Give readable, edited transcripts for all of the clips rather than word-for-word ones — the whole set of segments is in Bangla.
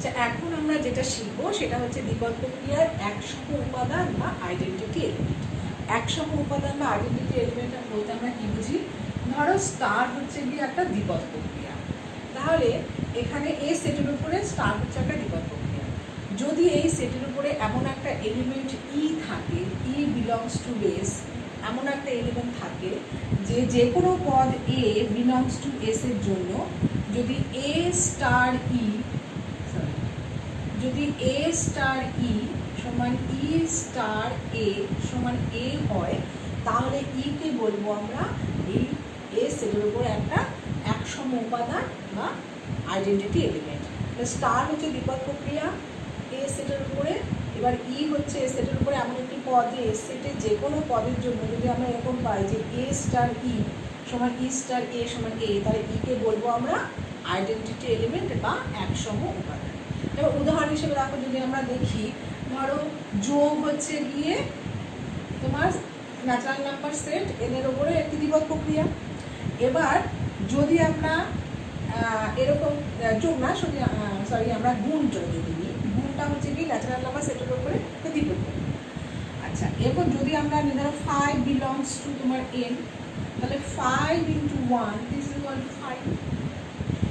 আচ্ছা, এখন আমরা যেটা শিখবো সেটা হচ্ছে দ্বিপদ প্রক্রিয়ার একসম উপাদান বা আইডেন্টিটি এলিমেন্ট। একসম উপাদান বা আইডেন্টিটি এলিমেন্ট বলতে আমরা কি বুঝি? ধরো স্টার হচ্ছে গিয়ে একটা দ্বিপদ প্রক্রিয়া, তাহলে এখানে এই সেটের উপরে স্টার হচ্ছে একটা দ্বিপদ প্রক্রিয়া। যদি এই সেটের উপরে এমন একটা এলিমেন্ট ই থাকে, ই বিলংস টু এস, এমন একটা এলিমেন্ট থাকে যে কোনো পদ এ বিলংস টু এস এর জন্য যদি এ স্টার ই যদি এ স্টার ই সমান ই স্টার এ সমান এ হয়, তাহলে কে বলবো আমরা এই এ সেটের উপর একটা একসম উপাদান বা আইডেন্টিটি এলিমেন্ট। স্টার হচ্ছে দ্বিপদ প্রক্রিয়া এ সেটের উপরে, এবার হচ্ছে এ সেটের উপরে এমন একটি পদ যে এ সেটের যে কোনো পদের জন্য যদি আমরা এরকম পাই যে এ স্টার ই সমান ই স্টার এ সমান এ, তাহলে কে বলবো আমরা আইডেন্টিটি এলিমেন্ট বা একসম উপাদান। এবার উদাহরণ হিসেবে দেখো, যদি আমরা দেখি, ধরো যোগ হচ্ছে গিয়ে তোমার ন্যাচারাল নাম্বার সেট এর উপরে একটি দ্বিপদ প্রক্রিয়া। এবার যদি আমরা এরকম যোগ না সরি আমরা গুণ যদি নিই, গুণটা হচ্ছে কি ন্যাচারাল নাম্বার সেটের উপরে একটা দ্বিপদ প্রক্রিয়া। আচ্ছা, এরপর যদি আমরা নিই ধরো 5 বিলংস টু তোমার n, তাহলে 5 into 1 this is equal two 5।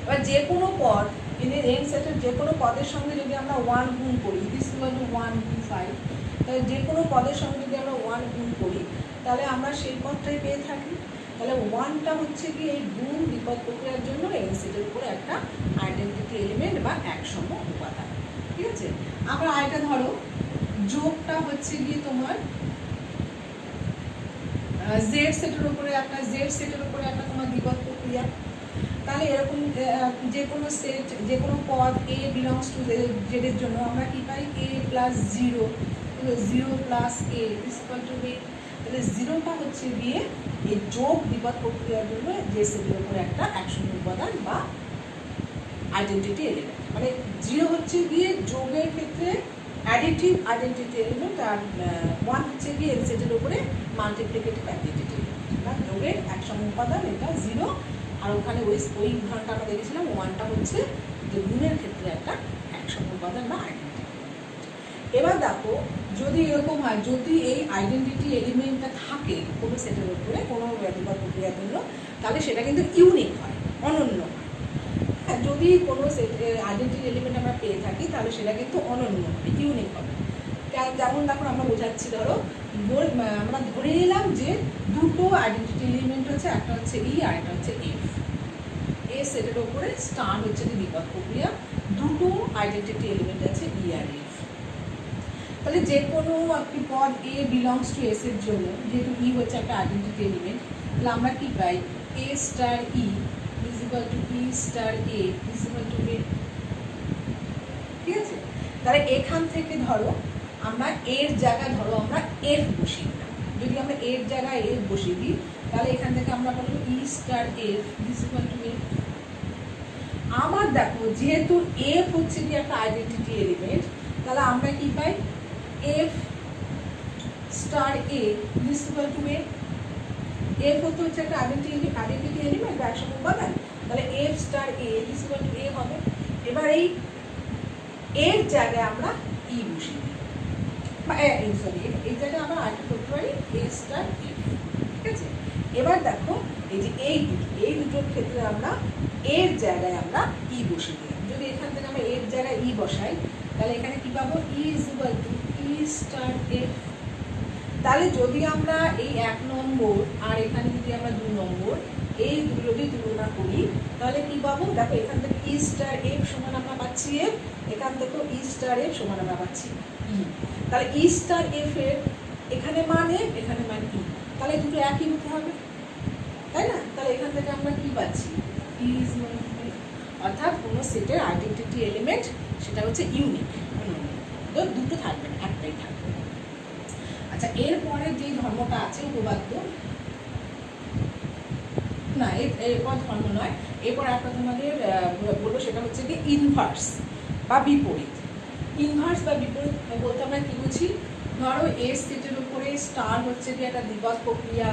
এবার যে কোনো পদ n সেটের যে কোনো পদের সঙ্গে যদি আমরা 1 গুণ করি, দিস ইজ ইকুয়াল টু 1 গুণ 5, তাহলে যে কোনো পদের সঙ্গে যদি আমরা 1 গুণ করি তাহলে আমরা সেই পদটাই পেয়ে থাকি। তাহলে 1টা হচ্ছে কি এই গুণ দ্বিপদ প্রক্রিয়ার জন্য n সেটের উপরে একটা আইডেন্টিটি এলিমেন্ট বা একসম উপাদান। ঠিক আছে, আমরা আরেকটা ধরো যোগটা হচ্ছে গিয়ে তোমার জেড সেটের উপরে একটা তোমার দ্বিপদ প্রক্রিয়া। তাহলে এরকম যে কোনো সেট যে কোনো পদ এ বিলংস টু জেডের জন্য আমরা কি পাই a plus 0, 0 plus a is equal two b। তাহলে 0টা হচ্ছে গিয়ে এই যোগ দ্বিপদ প্রক্রিয়ার জন্য যে সেটের উপরে একটা একসম উপাদান বা আইডেন্টিটি এলিমেন্ট। মানে 0 হচ্ছে গিয়ে যোগের ক্ষেত্রে অ্যাডিটিভ আইডেন্টিটি এলিমেন্ট, আর 1 হচ্ছে গিয়ে এন সেটের উপরে মাল্টিপ্লিকেটিভ আইডেন্টিটি এলিমেন্ট বা যোগের একসম উপাদান, এটা 0। আর ওখানে ওই উদাহরণটা আমরা দেখেছিলাম 1টা হচ্ছে যে গুণের ক্ষেত্রে একটা একসম উপাদান বা আইডেন্টিটি। এবার দেখো, যদি এরকম হয়, যদি এই আইডেন্টিটি এলিমেন্টটা থাকে কোনো সেটের উপরে কোনো দ্বিপদ প্রক্রিয়ার জন্য, তাহলে সেটা কিন্তু ইউনিক হয়, অনন্য হয়। হ্যাঁ, যদি কোনো আইডেন্টিটি এলিমেন্ট আমরা পেয়ে থাকি তাহলে সেটা কিন্তু অনন্য হবে, ইউনিক হবে। যেমন দেখো আমরা বোঝাচ্ছি, ধরো আমরা ধরে নিলাম যে দুটো আইডেন্টিটি এলিমেন্ট হচ্ছে, একটা হচ্ছে ই আর একটা হচ্ছে এফ। এ সেটের উপরে স্টার হচ্ছে যে দ্বিপদ প্রক্রিয়া, দুটো আইডেন্টিটি এলিমেন্ট আছে ই আর এফ। তাহলে যে কোনো একটি পদ এ বিলংস টু এস এর জন্য, যেহেতু ই হচ্ছে একটা আইডেন্টিটি এলিমেন্ট, তাহলে আমরা কি পাই A star E is equal to E star A is equal to B. ঠিক আছে, তাহলে এখান থেকে ধরো আমরা এর জায়গায় ধরো আমরা এফ বসিয়ে দিলাম। যদি আমরা এর জায়গায় এফ বসিয়ে দিই তাহলে এখান থেকে আমরা বলবো E star F is equal to F. আবার দেখো, যেহেতু এফ হচ্ছে কি একটা আইডেন্টিটি এলিমেন্ট, তাহলে আমরা কি পাই F star A is equal to A. F হচ্ছে একটা আইডেন্টিটি এলিমেন্ট বা একসম উপাদান, তাহলে F star A is equal to A হবে। এবার এই এর জায়গায় আমরা ই বসিয়ে দিই, বা সরি এই জায়গায় আমরা আরেকটা করতে পারি এ স্টার ই। ঠিক আছে, এবার দেখো এই যে এই দুটোর ক্ষেত্রে আমরা এর জায়গায় আমরা ই বসিয়ে দিলাম। যদি এখান থেকে আমরা এর জায়গায় ই বসাই তাহলে এখানে কি পাবো E is equal to E star F. তাহলে যদি আমরা এই 1 নম্বর আর এখানে যদি আমরা 2 নম্বর এই দুটো যদি তুলনা করি তাহলে কি পাবো? দেখো, এখান থেকে ই স্টার এফ সমান আমরা পাচ্ছি এফ, এখান থেকেও ই স্টার এফ সমান আমরা পাচ্ছি ই। তাহলে ই স্টার এফ এর এখানে মানে এখানে মানে ই, তাহলে দুটো একই হতে হবে, তাই না? তাহলে এখান থেকে আমরা কি পাচ্ছি ই ইজ ইকুয়াল টু এফ। অর্থাৎ কোনো সেটের আইডেন্টিটি এলিমেন্ট সেটা হচ্ছে ইউনিক, দুটো থাকবে না, একটাই থাকবে। আচ্ছা, এরপরে যে ধর্মটা আছে উপপাদ্য, না এরপর ধর্ম নয়, এরপর একটা তোমাদের বলবো সেটা হচ্ছে কি ইনভার্স বা বিপরীত। ইনভার্স বা বিপরীত বলতে আমরা কি বুঝি? ধরো এস সেটের উপরে স্টার হচ্ছে কি একটা দ্বিপদ প্রক্রিয়া,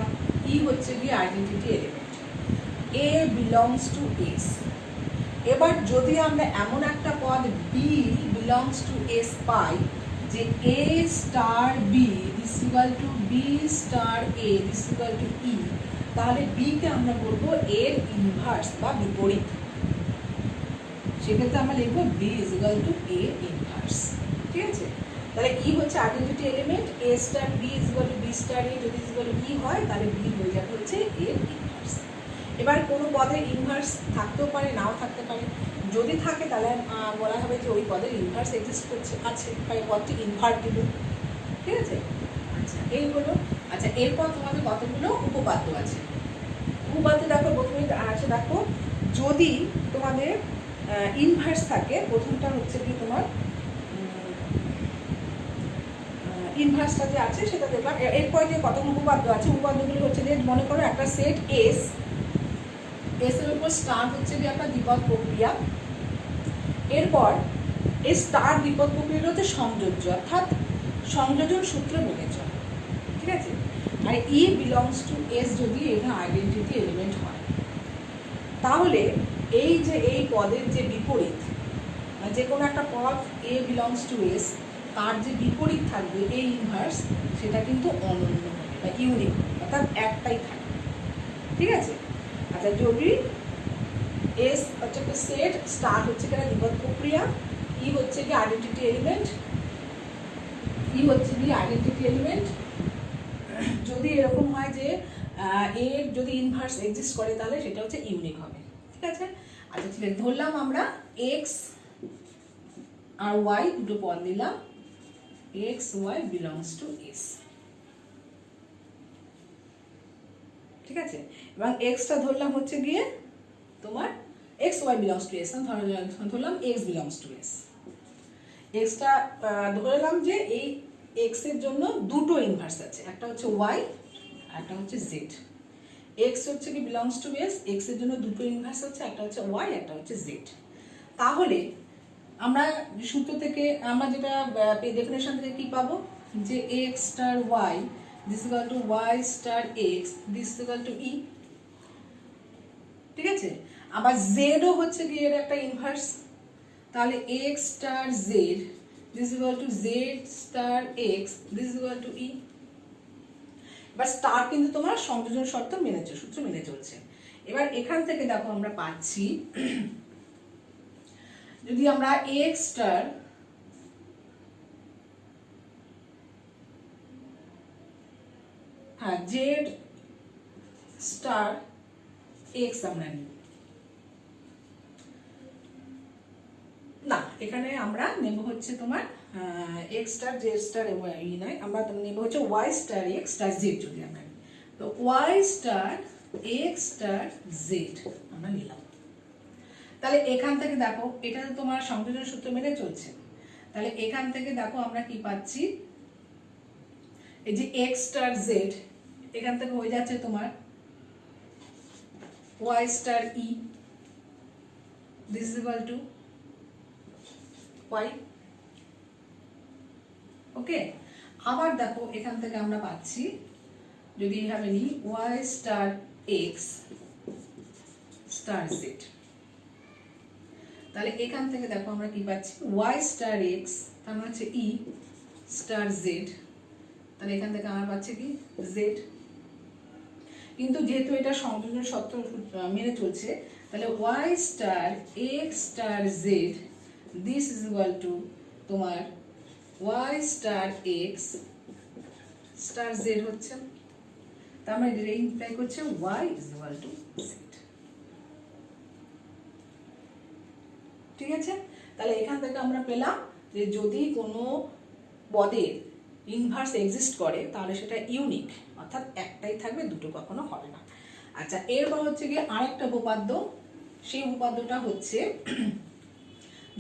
ই হচ্ছে কি identity element, A belongs to S. এবার যদি আমরা এমন একটা পদ বি বিলংস টু এস পাই যে A star B this equal to B star A this equal to ই, তাহলে বি কে আমরা বলবো এর ইনভার্স বা বিপরীত। সেক্ষেত্রে আমরা লিখবো B is equal to A inverse. ঠিক আছে, তাহলে ই হচ্ছে identity element, A star B is equal to B star A যদি ইজ ইকুয়াল টু ই হয় তাহলে বি হয়ে যাবে হচ্ছে এর ইনভার্স। এবার কোনো পদের ইনভার্স থাকতেও পারে নাও থাকতে পারে, যদি থাকে তাহলে বলা হবে যে ওই পদের ইনভার্স এক্সিস্ট করছে আছে বা এই পদটি ইনভার্টিবল। ঠিক আছে, আচ্ছা এই হলো। আচ্ছা এরপর তোমাদের কতগুলো উপপাদ্য আছে। উপপাদ্য দেখো প্রথমে আছে, দেখো যদি তোমাদের ইনভার্স থাকে, প্রথমটা হচ্ছে কি তোমার ইনভার্সটা যে আছে সেটা দেখলাম। এরপর যে কতগুলো উপপাদ্য আছে, উপপাদ্যগুলো হচ্ছে যে মনে করো একটা সেট এস, এস এর উপর স্টার হচ্ছে যে একটা দ্বিপদ প্রক্রিয়া, এরপর এই স্টার দ্বিপদ প্রক্রিয়াটা হচ্ছে সংযোজ্য, অর্থাৎ সংযোজন সূত্র মেনে চলে। ঠিক আছে, আর ই বিলংস টু এস যদি এটা আইডেন্টিটি এলিমেন্ট হয়, তাহলে এই যে এই পদের যে বিপরীত, যে কোনো একটা পদ এ বিলংস টু এস, তার যে বিপরীত থাকবে এ ইনভার্স, সেটা কিন্তু অনন্য হবে বা ইউনিক হবে, অর্থাৎ একটাই থাকবে। ঠিক আছে, আচ্ছা যদি এস হচ্ছে একটা সেট, স্টার হচ্ছে একটা দ্বিপদ প্রক্রিয়া, ই হচ্ছে কি আইডেন্টিটি এলিমেন্ট, ই হচ্ছে কি আইডেন্টিটি এলিমেন্ট, যদি এরকম হয় যে এর যদি ইনভার্স এক্সিস্ট করে তাহলে সেটা হচ্ছে ইউনিক হবে। ঠিক আছে, আচ্ছা ঠিক আছে, ধরলাম আমরা এক্স আর ওয়াই দুটো পদ নিলাম, X Y belongs to S. ঠিক আছে, এবং এক্সটা ধরলাম হচ্ছে গিয়ে তোমার X Y belongs to S, ধরলাম এক্স বিলংস টু এস। এক্সটা ধরলাম যে এই এক্স এর জন্য দুটো ইনভার্স আছে, একটা হচ্ছে ওয়াই একটা হচ্ছে জেড। এক্স হচ্ছে কি বিলংস টু এস, এক্স এর জন্য দুটো ইনভার্স আছে, একটা হচ্ছে ওয়াই একটা হচ্ছে জেড। তাহলে আমরা সূত্র থেকে আমরা যেটা ডেফিনেশন থেকে কি পাবো, যে X star Y this equal to Y star X this equal to E. ঠিক আছে, আবার জেডও হচ্ছে কি এর একটা ইনভার্স, তাহলে x star Z this equal to Z star X this equal to E. এবার স্টার কিন্তু তোমার সংযোজন শর্ত মেনে সূত্র মেনে চলছে। এবার এখান থেকে দেখো আমরা পাচ্ছি, যদি আমরা এক্স স্টার হ্যাঁ জেড স্টার এক্স আমরা নিই, না এখানে আমরা নেব হচ্ছে তোমার এক্স স্টার জেড স্টার ই নয়, আমরা নেব হচ্ছে Y star X star Z যদি আমরা নিই, তো Y star X star Z আমরা নিলাম। তাহলে এখান থেকে দেখো এটা তো তোমার সংযোজন সূত্র মেনে চলছে, তাহলে এখান থেকে দেখো আমরা কি পাচ্ছি, এই যে এক্স স্টার জেড এখান থেকে হয়ে যাচ্ছে তোমার Y star E this is equal to Y. Okay, আবার দেখো এখান থেকে আমরা পাচ্ছি, যদি এইভাবে নিই Y star X star Z, তাহলে এখান থেকে দেখো আমরা কি পাচ্ছি ওয়াই স্টার এক্স তার মানে হচ্ছে ই স্টার জেড, তাহলে এখান থেকে আমরা পাচ্ছি কি জেড। কিন্তু যেহেতু এটা সংযোজন শর্ত মেনে চলছে, তাহলে Y star X star Z this is equal to তোমার Y star X star Z হচ্ছে, তার মানে এটা ইমপ্লাই করছে Y is equal to Z. ঠিক আছে, তাহলে এখান থেকে আমরা পেলাম যে যদি কোনো পদের ইনভার্স এক্সিস্ট করে তাহলে সেটা ইউনিক, অর্থাৎ একটাই থাকবে, দুটো কখনো হবে না। আচ্ছা এরপর হচ্ছে গিয়ে আরেকটা উপপাদ্য, সেই উপপাদ্যটা হচ্ছে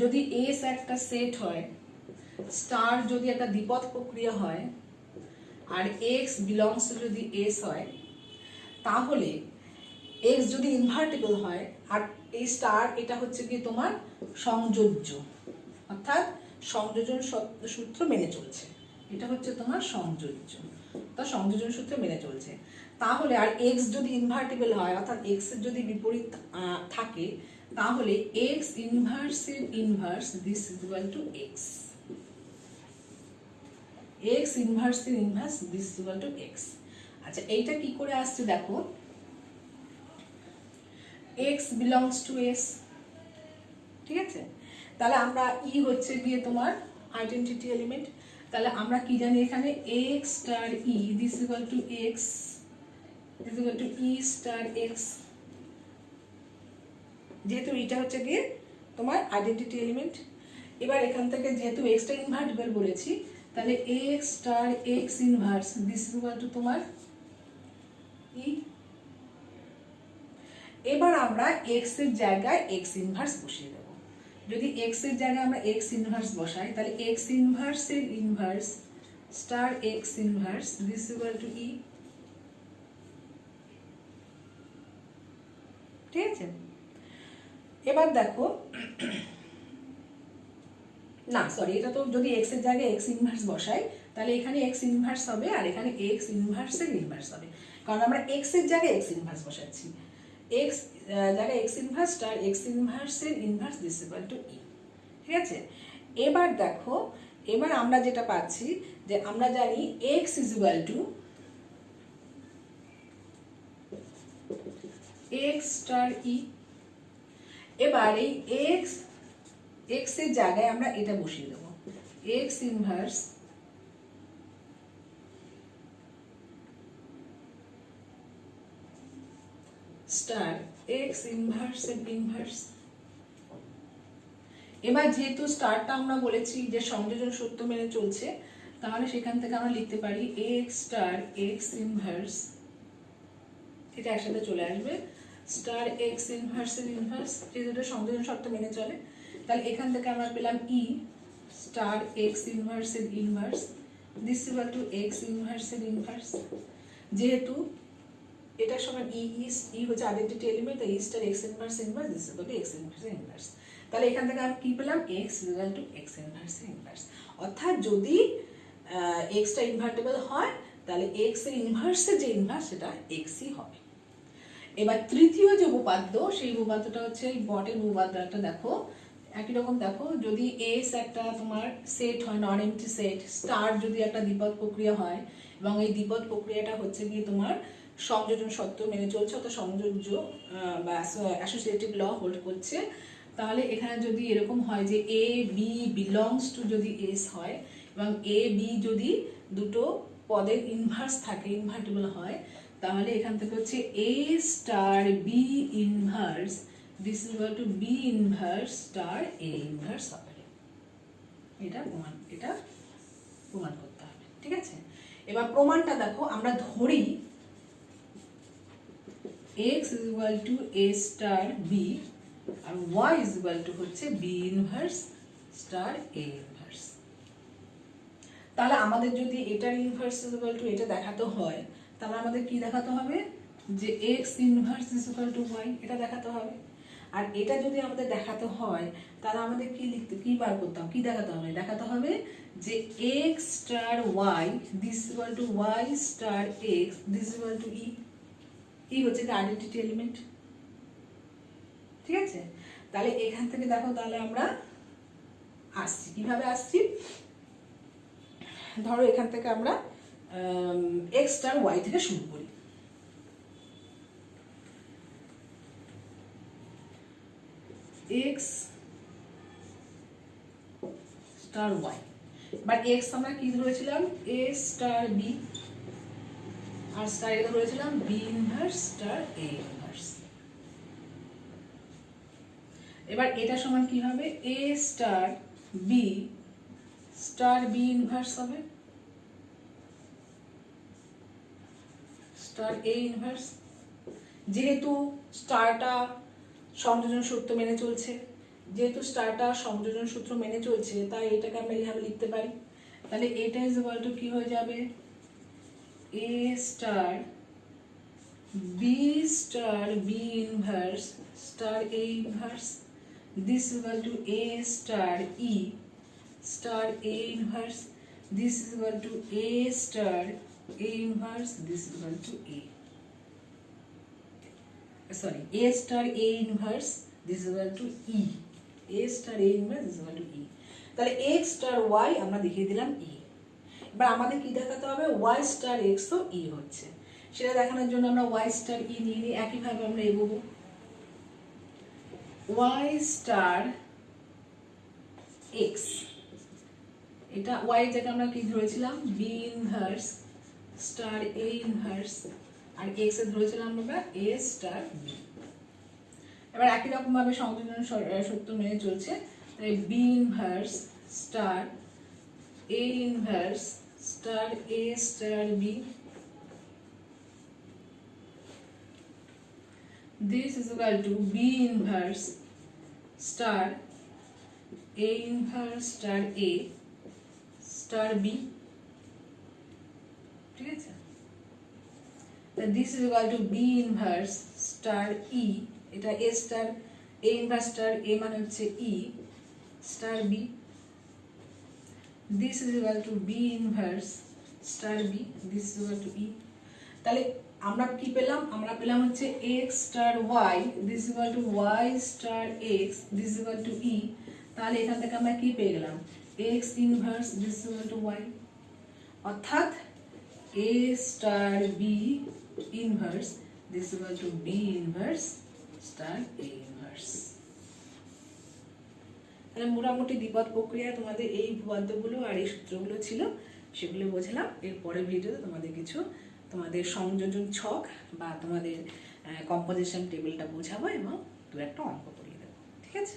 যদি এস একটা সেট হয়, স্টার যদি একটা দ্বিপদ প্রক্রিয়া হয়, আর এক্স বিলংস যদি এস হয়, তাহলে এক্স যদি ইনভার্টিবল হয় আর এই স্টার এটা হচ্ছে কি তোমার সংযোজ্য, অর্থাৎ সংযোজন সূত্র মেনে চলছে, এটা হচ্ছে তোমার সংযোজ্য, অর্থাৎ সংযোজন সূত্র মেনে চলছে। তাহলে আর এক্স যদি ইনভার্টিবল হয়, অর্থাৎ এক্স এর যদি বিপরীত থাকে, তাহলে এক্স ইনভার্সের inverse this is equal to X, X ইনভার্সের inverse this is equal to X. আচ্ছা এইটা কি করে আসছে দেখো, এক্স বিলংস টু এস, ঠিক আছে। তাহলে আমরা ই হচ্ছে গিয়ে তোমার আইডেন্টিটি এলিমেন্ট, তাহলে আমরা কি জানি এখানে x star E this is equal to x is equal to E star x, যেহেতু এটা হচ্ছে গিয়ে তোমার আইডেন্টিটি এলিমেন্ট। এবার এখান থেকে যেহেতু এক্সটা ইনভার্টিবল বলেছি, তাহলে x star x inverse this is equal to তোমার ই। এবার আমরা এক্স এর জায়গায় এক্স ইনভার্স বসিয়ে দেবো। যদি এক্স এর জায়গায় আমরা এক্স ইনভার্স বসাই, তাহলে এক্স ইনভার্সের inverse star x inverse this is equal to E, ঠিক আছে। এবার দেখো, না সরি, এটা তো যদি এক্স এর জায়গায় এক্স ইনভার্স বসাই তাহলে এখানে এক্স ইনভার্স হবে আর এখানে এক্স ইনভার্সের ইনভার্স হবে, কারণ আমরা এক্স এর জায়গায় এক্স ইনভার্স বসাচ্ছি। এক্স জায়গায় এক্স ইনভার্স স্টার এক্স ইনভার্সের inverse this equal to E, ঠিক আছে। এবার দেখো, এবার আমরা যেটা পাচ্ছি যে আমরা জানি x is equal to x star e. এবার এই এক্স এক্স এর জায়গায় আমরা এটা বসিয়ে দেবো, x inverse star x inverse এর ইনভার্স। এবার যেহেতু স্টারটা আমরা বলেছি যে সংযোজন সূত্র মেনে চলছে, তাহলে সেখান থেকে আমরা লিখতে পারি এক্স স্টার এক্স ইনভার্স, এটা একসাথে চলে আসবে, স্টার এক্স ইনভার্সের ইনভার্স, যেহেতু সংযোজন শর্ত মেনে চলে। তাহলে এখান থেকে আমরা পেলাম ই স্টার এক্স ইনভার্সের inverse this is equal to x ইনভার্সের ইনভার্স। যেহেতু এটার সমান ই হচ্ছে আইডেন্টিটি এলিমেন্ট, তাই e star x inverse inverse this is equal to x ইনভার্সের ইনভার্স। তাহলে এখান থেকে আমরা কি পেলাম, x is equal to x ইনভার্সের ইনভার্স। অর্থাৎ যদি এক্সটা ইনভার্টেবল হয় তাহলে এক্স এর ইনভার্সের যে ইনভার্স সেটা এক্সই হবে। এবার তৃতীয় যে উপপাদ্য, সেই উপপাদ্যটা হচ্ছে এই বটের উপপাদ্যটা দেখো, একই রকম দেখো, যদি এস একটা তোমার সেট হয়, নন এমটি সেট, স্টার যদি একটা দ্বিপদ প্রক্রিয়া হয় এবং এই দ্বিপদ প্রক্রিয়াটা হচ্ছে গিয়ে তোমার সংযোজন সত্য মেনে চলছে, অর্থাৎ সংযোজ্য বা অ্যাসোসিয়েটিভ ল হোল্ড করছে, তাহলে এখানে যদি এরকম হয় যে এ বি বিলংস টু যদি এস হয় এবং এ বি যদি দুটো পদের ইনভার্স থাকে, ইনভার্টেবল হয়, তাহলে এখান থেকে হচ্ছে a star b inverse this is equal to b inverse star A inverse হবে। এটা প্রমাণ করতে হবে, ঠিক আছে। এবার প্রমাণটা দেখো, আমরা ধরি x is equal to a star b আর y is equal to হচ্ছে b inverse star a inverse. তাহলে আমাদের যদি এটার ইনভার্স is equal to এটা দেখাতে হয়, তাহলে আমাদের কি দেখাতে হবে, যে x inverse is equal to y, এটা দেখাতে হবে। আর এটা যদি আমাদের দেখাতে হয় তাহলে আমাদের কি বার করতে হবে, কি দেখাতে হবে, দেখাতে হবে যে x star y this is equal to y star x this is equal to e, এই হচ্ছে আইডেন্টিটি এলিমেন্ট, ঠিক আছে। তাহলে এখান থেকে দেখো, তাহলে আমরা আসছি কিভাবে আসছি, ধরো এখান থেকে আমরা এক্স স্টার ওয়াই থেকে শুরু করি। X star y, but x আমরা কি ধরেছিলাম, এ স্টার বি, আর স্টার এটা ধরেছিলাম বি ইনভার্স স্টার এ ইনভার্স। এবার এটা সমান কি হবে, a star b star b inverse হবে স্টার এ ইনভার্স। যেহেতু স্টারটা সংযোজন সূত্র মেনে চলছে, তাই এটাকে আমরা এইভাবে লিখতে পারি। তাহলে এটা ইজ ইকুয়াল টু কি হয়ে যাবে, a star b star b inverse star a inverse this is equal to a star e star a inverse this is equal to a star a inverse this is equal to a star a inverse this is equal to e, a star A inverse this is equal to ই। তাহলে এক্স স্টার ওয়াই আমরা দেখিয়ে দিলাম ই। এবার আমাদের কি দেখাতে হবে, ওয়াই স্টার এক্সও ই হচ্ছে, সেটা দেখানোর জন্য আমরা ওয়াই স্টার ই নিয়ে নিই। একইভাবে আমরা এগোবো, ওয়াই স্টার এক্স, এটা ওয়াই যেটা আমরা কি ধরেছিলাম b inverse star A inverse, R x এর ধরেছিলাম আমরা এ স্টার বি। এবার একই রকম ভাবে সংযোজন সূত্র মেনে চলছে, তাই B inverse star A inverse star A star B, this is equal to b inverse star a inverse star a star b, ঠিক আছে? this is equal to b inverse star e, এটা a star a inverse star a মানে হচ্ছে e star b, this is equal to b inverse star b, this is equal to e। তাহলে আমরা কি পেলাম, আমরা পেলাম হচ্ছে x star y, this is equal to y star x, this is equal to e। তাহলে এখান থেকে আমরা কি পেয়ে গেলাম, x inverse this is equal to y, অর্থাৎ a star b inverse this is equal to b inverse star a inverse. তাহলে মোটামুটি দ্বিপদ প্রক্রিয়া তোমাদের এই উপপাদ্যগুলো আর এই সূত্রগুলো ছিল, সেগুলো বোঝালাম। এর পরের ভিডিওতে তোমাদের কিছু তোমাদের সংযোজন ছক বা তোমাদের কম্পোজিশন টেবিলটা বোঝাবো এবং দু একটা অঙ্ক করিয়ে দেবো, ঠিক আছে?